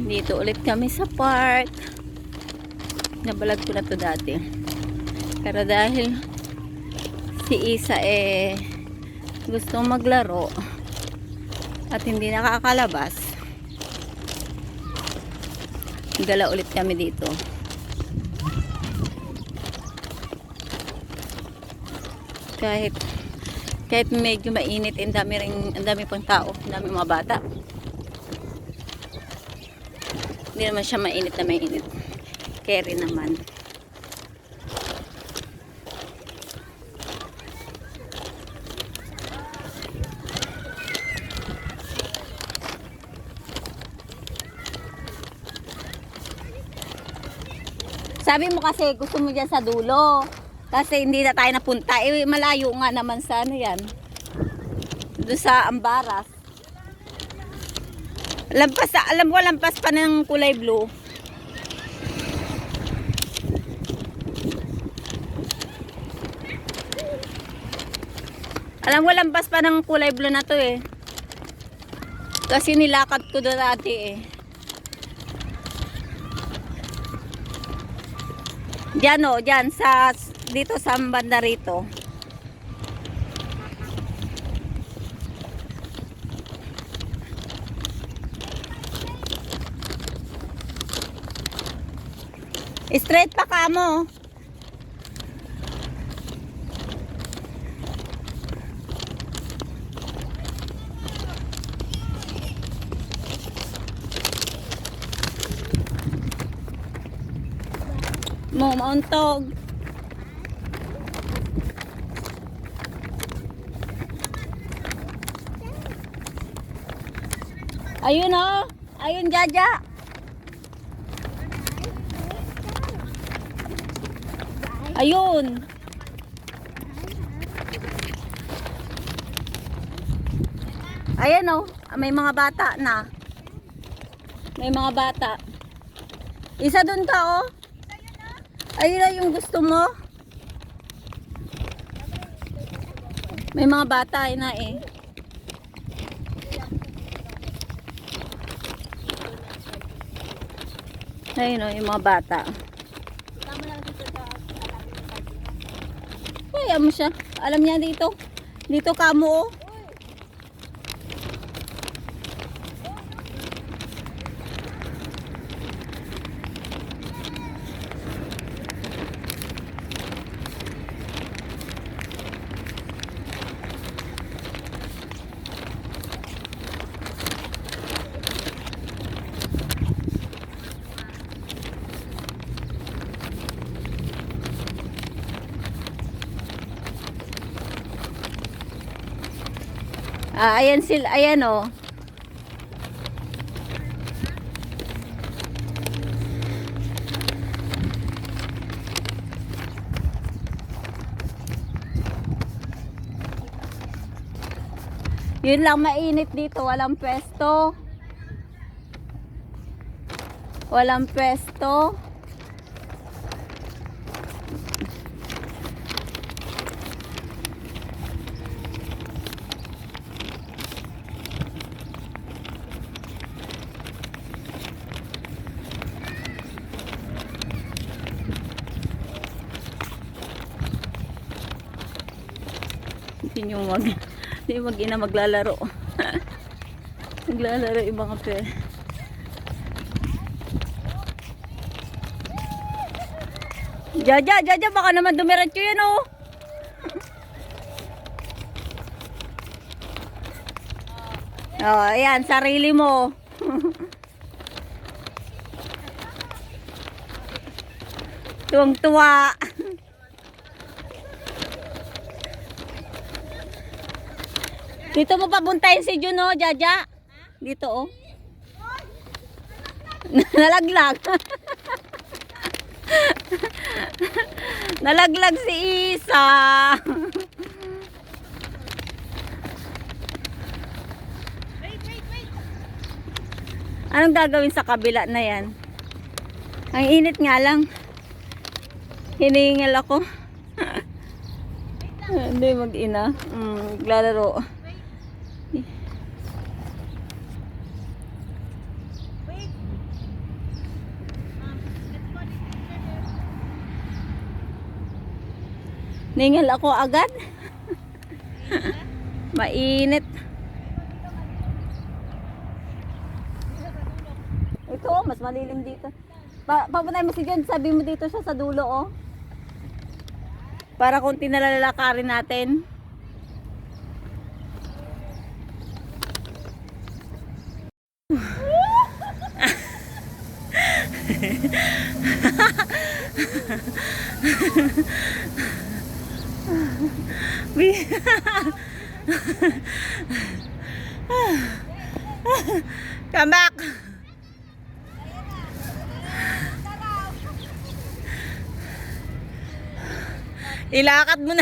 Dito ulit kami sa park. Nabalag ko na to dati. Pero dahil si Isa gusto maglaro at hindi nakakalabas, gala ulit kami dito. Kahit medyo mainit, ang dami pang tao, ang dami mga bata. Hindi naman siya mainit na mainit. Carry naman. Sabi mo kasi gusto mo dyan sa dulo. Kasi hindi na tayo napunta. Malayo nga naman sa ano yan. Doon sa Ambaras. Alam ko lampas pa ng kulay blue. Alam ko lampas pa ng kulay blue na to Kasi nilakad ko doon dati Diyan diyan dito sa banda rito. Straight pa ka mo. Mauntog. Ayun ayun Jaja. Ayun. Ayan may mga bata na. May mga bata. Isa dun ka Ayun na yung gusto mo. May mga bata na Ayun yung mga bata. Kaya mo siya. Alam niya dito. Dito ka mo ayan sila, ayan Yun lang mainit dito, walang pwesto. Walang pwesto. Hindi mag-ina maglalaro. Naglalaro yung mga Jaja, baka naman dumiretso yan ayan, sarili mo. Tuwang-tuwa. Dito mo pabuntayin si Juno, Jaja. Dito Nalaglag. Nalaglag si Isa. Anong gagawin sa kabila na yan? Ang init nga lang. Hinihingal ako. Hindi mag-ina. Naglalaro. Ningal ako agad. Mainit. Ito, mas malilim dito. Papunay mo si John, sabi mo dito siya sa dulo, oh. Para kung tinalalakarin natin. Come back. Ilakad mo na.